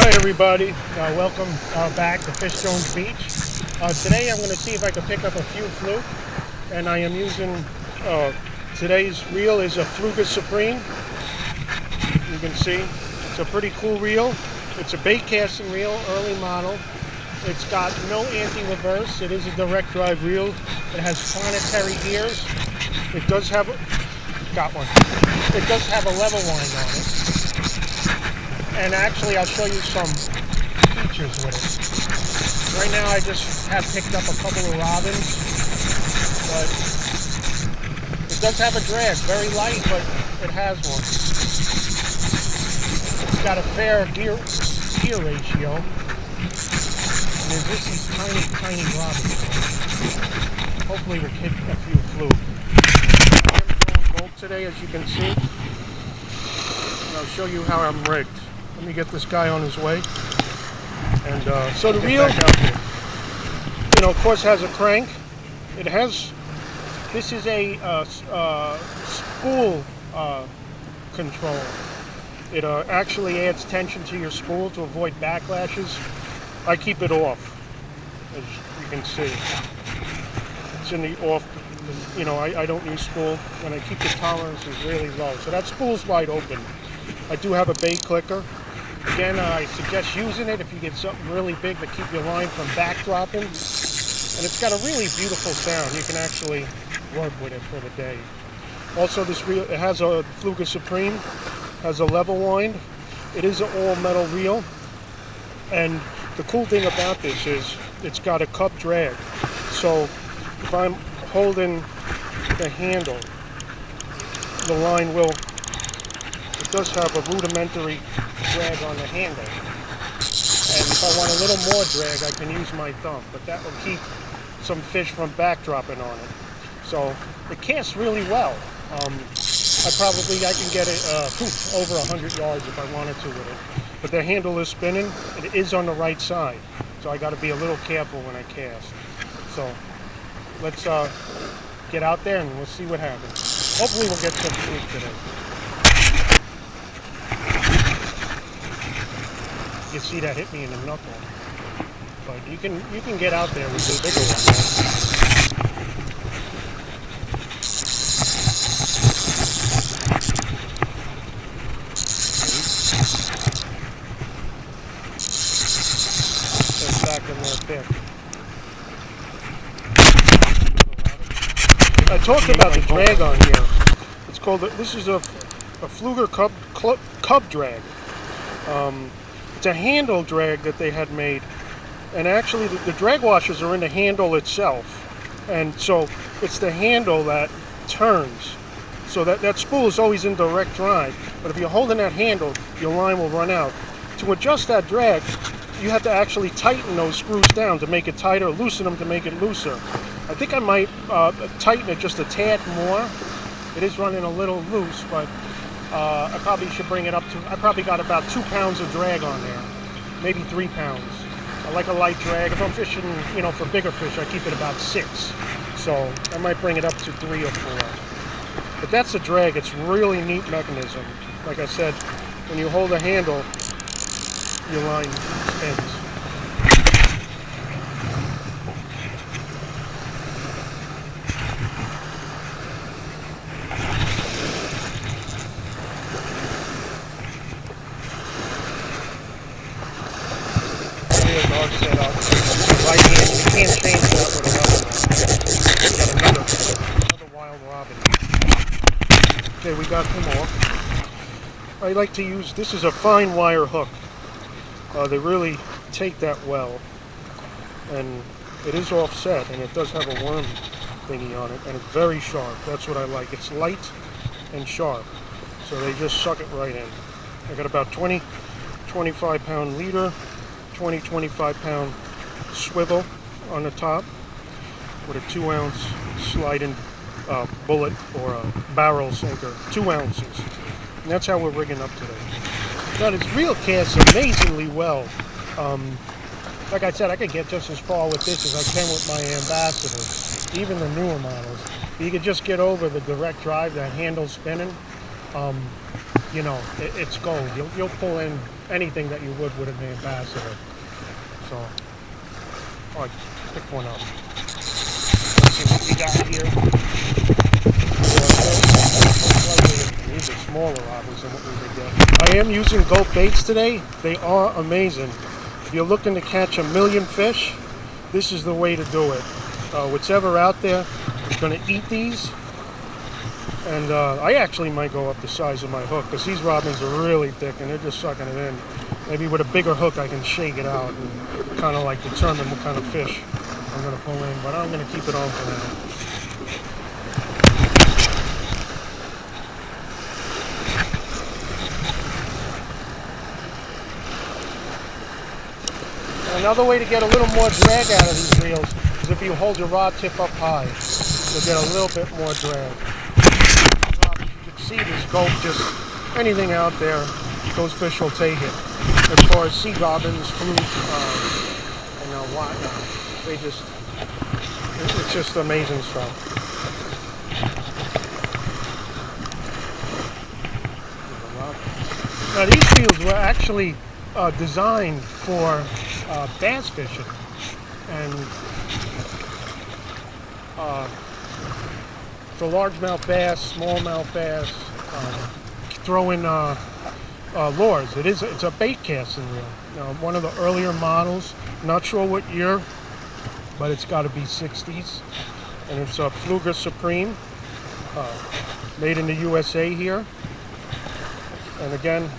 Hi everybody, welcome back to Fishstones Beach. Today I'm going to see if I can pick up a few fluke, and I am using, today's reel is a Pflueger Supreme. You can see it's a pretty cool reel. It's a baitcasting reel, early model. It's got no anti-reverse. It is a direct drive reel. It has planetary gears. It does have, It does have a level line on it. And actually, I'll show you some features with it. Right now, I just have picked up a couple of robins, but it does have a drag. Very light, but it has one. It's got a fair gear ratio. And there's just these tiny robins. Hopefully, we'll hit a few fluke. I'm throwing Gulp today, as you can see. And I'll show you how I'm rigged. Let me get this guy on his way. And so the reel, of course, has a crank. It has, this is a spool control. It actually adds tension to your spool to avoid backlashes. I keep it off, as you can see. It's in the off, I don't use spool, and I keep the tolerances really low. So that spool's wide open. I do have a bait clicker. Again, I suggest using it if you get something really big to keep your line from backdropping. And it's got a really beautiful sound. You can actually work with it for the day. Also, this reel, it has a Pflueger Supreme, has a level wind. It is an all-metal reel. And the cool thing about this is it's got a cup drag. So if I'm holding the handle, the line will, it does have a rudimentary drag on the handle, and if I want a little more drag, I can use my thumb, but that will keep some fish from backdropping on it. So it casts really well. I can get it over 100 yards if I wanted to with it, but the handle is spinning. It is on the right side, so I got to be a little careful when I cast. So let's get out there and we'll see what happens. Hopefully we'll get some fluke today. You see that hit me in the knuckle, but you can get out there with the bigger one. Get back in there thick. I talked about the drag on here. It's called. This is a Pflueger Cub drag. It's a handle drag that they had made, and actually the drag washers are in the handle itself, and so it's the handle that turns, so that spool is always in direct drive, but if you're holding that handle, your line will run out. To adjust that drag, you have to actually tighten those screws down to make it tighter, loosen them to make it looser. I think I might tighten it just a tad more. It is running a little loose, but I probably should bring it up to, I probably got about 2 pounds of drag on there, maybe 3 pounds. I like a light drag. If I'm fishing, for bigger fish, I keep it about 6. So I might bring it up to 3 or 4. But that's the drag. It's really neat mechanism. Like I said, when you hold the handle, your line spins. Set up. Right hand, you can't change that with another one. Got another wild robin. Okay, we got him off. I like to use, this is a fine wire hook. They really take that well. And it is offset, and it does have a worm thingy on it, and it's very sharp. That's what I like. It's light and sharp. So they just suck it right in. I got about 25 pound leader. 25 pound swivel on the top with a 2 ounce sliding bullet or a barrel sinker, 2 ounces. And that's how we're rigging up today. Now this reel casts amazingly well. Like I said, I could get just as far with this as I can with my ambassadors, even the newer models. You could just get over the direct drive, that handle spinning. you know, it's gold. You'll pull in anything that you would with an ambassador. So, all right, pick one up. Let's see what we got here. These are smaller robbers than what we would get. I am using Gulp Baits today. They are amazing. If you're looking to catch 1,000,000 fish, this is the way to do it. Whatever out there is going to eat these. And I actually might go up the size of my hook because these robins are really thick and they're just sucking it in. Maybe with a bigger hook I can shake it out and kind of like determine what kind of fish I'm going to pull in. But I'm going to keep it on for now. Another way to get a little more drag out of these reels is if you hold your rod tip up high. You'll get a little bit more drag. You can see this gulp, just anything out there, those fish will take it. As far as sea robins, fluke, and whatnot, it's just amazing stuff. Now these reels were actually designed for bass fishing, and for largemouth bass, smallmouth bass, throw in lures. It's a bait casting reel. One of the earlier models, not sure what year, but it's got to be 60s, and it's a Pflueger Supreme, made in the USA here. And again,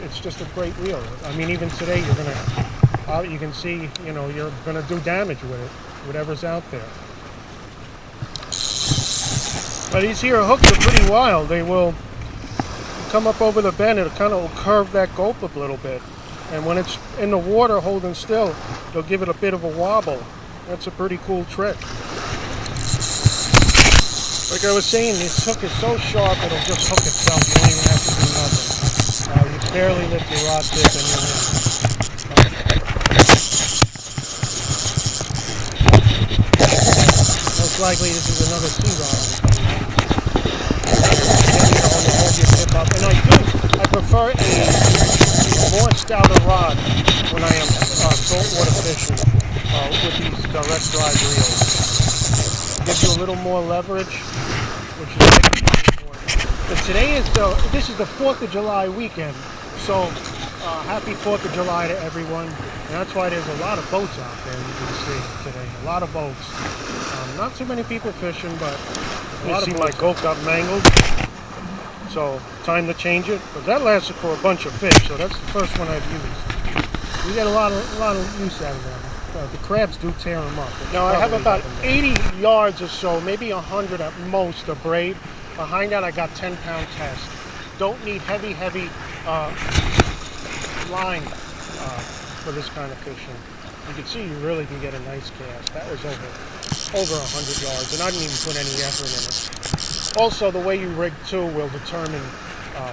it's just a great reel. I mean, even today you can see, you're gonna do damage with it, whatever's out there. But these here hooks are pretty wild. They will come up over the bend. It kind of will curve that gulp up a little bit. And when it's in the water holding still, they'll give it a bit of a wobble. That's a pretty cool trick. Like I was saying, this hook is so sharp it'll just hook itself. You don't even have to do nothing. You barely lift your rod tip and you're in. Most likely this is another sea rod. Hold your tip up. And I prefer a more stouter rod when I am saltwater fishing with these direct drive reels. Gives you a little more leverage, which is important. But this is the 4th of July weekend, so happy 4th of July to everyone. And that's why there's a lot of boats out there, you can see today. A lot of boats. Not too many people fishing, but you see my gulp got mangled. So time to change it. But that lasted for a bunch of fish, so that's the first one I've used. We get a lot of use out of them. The crabs do tear them up. Now I have about 80 yards or so, maybe 100 at most of braid. Behind that I got 10-pound test. Don't need heavy line for this kind of fishing. You can see you really can get a nice cast. That was over 100 yards, and I didn't even put any effort in it. Also, the way you rig too will determine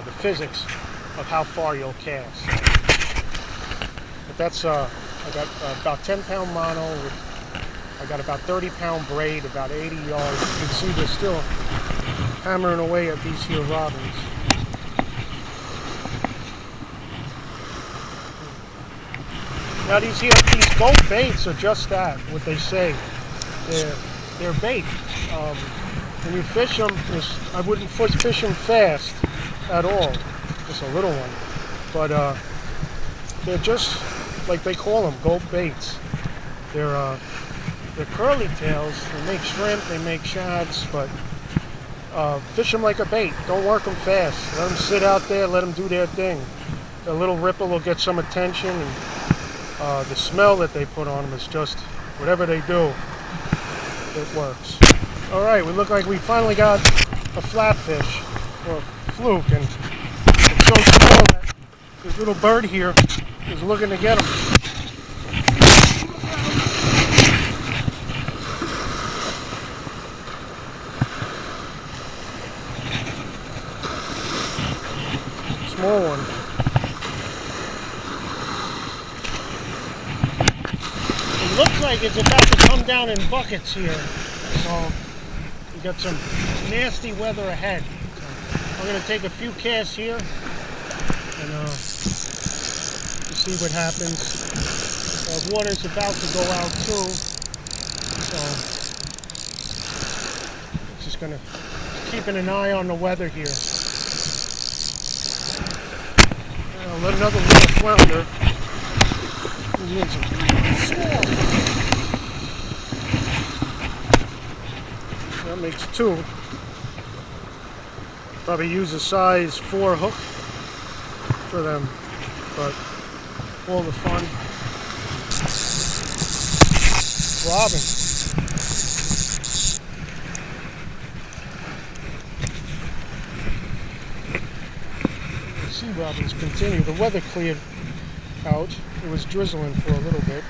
the physics of how far you'll cast. But that's I got about 10-pound mono. I got about 30-pound braid, about 80 yards. You can see they're still hammering away at these here robins. Now these Gulp Baits are just that, what they say. They're bait. When you fish them, I wouldn't fish them fast at all. Just a little one. But they're just like they call them, Gulp Baits. They're curly tails. They make shrimp, they make shads, but fish them like a bait. Don't work them fast. Let them sit out there, let them do their thing. A little ripple will get some attention, and the smell that they put on them is just, whatever they do, it works. All right, we look like we finally got a flatfish, or a fluke, and it's so small that this little bird here is looking to get him. Small one. It looks like it's about to come down in buckets here, so we got some nasty weather ahead. I'm going to take a few casts here and see what happens. Water's about to go out too, so just going to keeping an eye on the weather here. I'll let another little flounder. Small. That makes two. Probably use a size 4 hook for them, but all the fun. Robin. Sea robins continue. The weather cleared out. It was drizzling for a little bit.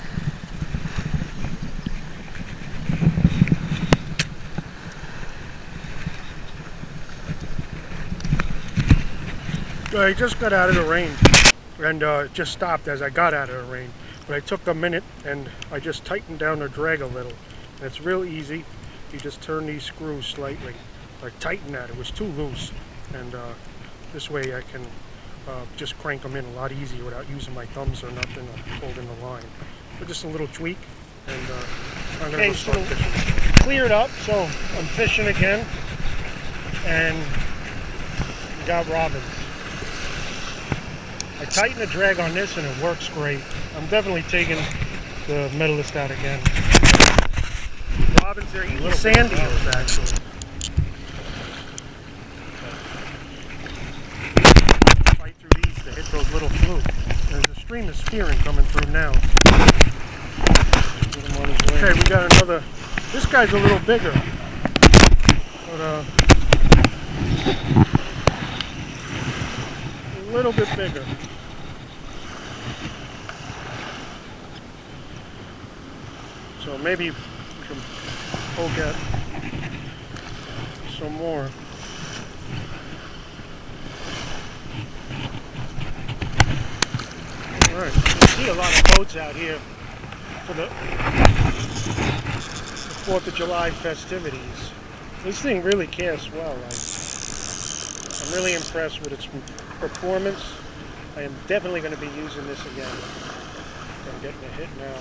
I just got out of the rain, and it just stopped as I got out of the rain. But I took a minute and I just tightened down the drag a little. And it's real easy. You just turn these screws slightly, or tighten that. It was too loose, and this way I can just crank them in a lot easier without using my thumbs or nothing or holding the line. But just a little tweak, and I'm going to start fishing. Cleared up, so I'm fishing again, and got robins. I tighten the drag on this and it works great. I'm definitely taking the Medalist out again. Robins are eating sand eels actually. Fight through these to hit those little fluke. There's a stream of spearing coming through now. Okay, we got another. This guy's a little bigger. But a little bit bigger. So maybe we can poke at some more. Alright, I see a lot of boats out here for the 4th of July festivities. This thing really casts well. I'm really impressed with its performance. I am definitely going to be using this again. I'm getting a hit now.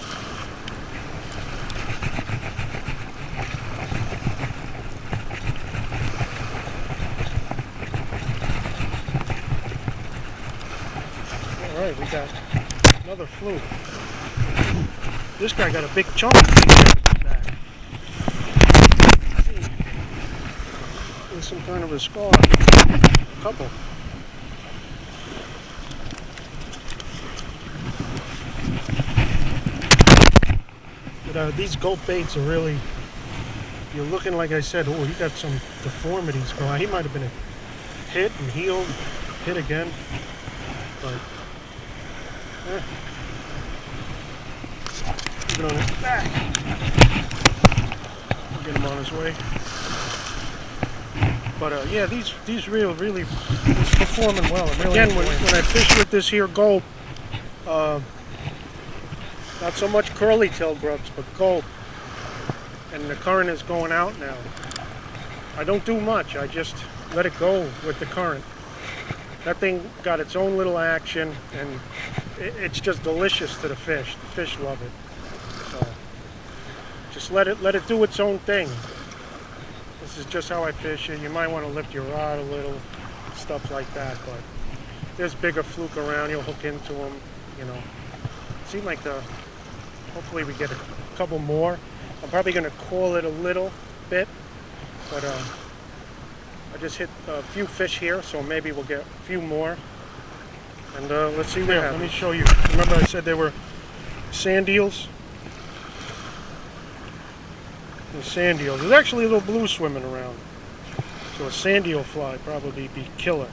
Alright, we got another fluke. This guy got a big chunk back. There's some kind of a scar. A couple. But these Gulp Baits are really, you're looking, like I said, oh, he got some deformities going on. He might have been hit and healed, hit again, but keep it on his back. Get him on his way. But yeah, these really performing well. Really again, when I fish with this here Gulp, not so much curly-tailed grubs, but Gulp, and the current is going out now. I don't do much. I just let it go with the current. That thing got its own little action, and it's just delicious to the fish. The fish love it. So just let it do its own thing. This is just how I fish it. You might want to lift your rod a little, stuff like that. But there's bigger fluke around. You'll hook into them. You know. Seem like hopefully we get a couple more. I'm probably going to call it a little bit, but I just hit a few fish here, so maybe we'll get a few more. And let's see what happens. Let me show you. Remember I said they were sand eels? The sand eels. There's actually a little blue swimming around. So a sand eel fly probably be killer.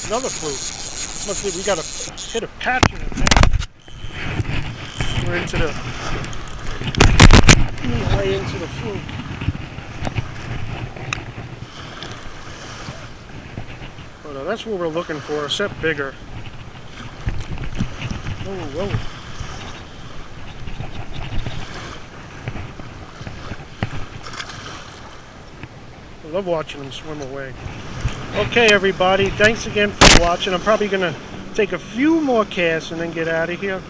Another fluke. Must be, we got to hit a patch in it now. We're into the way into the fluke. But that's what we're looking for, except bigger. Whoa, whoa. I love watching them swim away. Okay, everybody, thanks again for watching. I'm probably going to take a few more casts and then get out of here.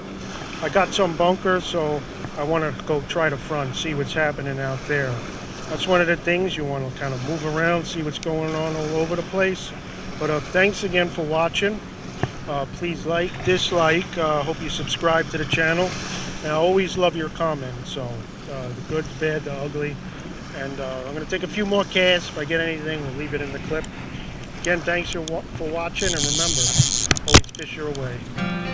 I got some bunkers, so I want to go try the front, see what's happening out there. That's one of the things, you want to kind of move around, see what's going on all over the place. But thanks again for watching. Please like, dislike, hope you subscribe to the channel. And I always love your comments, so the good, bad, the ugly. And I'm going to take a few more casts. If I get anything, we'll leave it in the clip. Again, thanks for watching, and remember, always fish your way.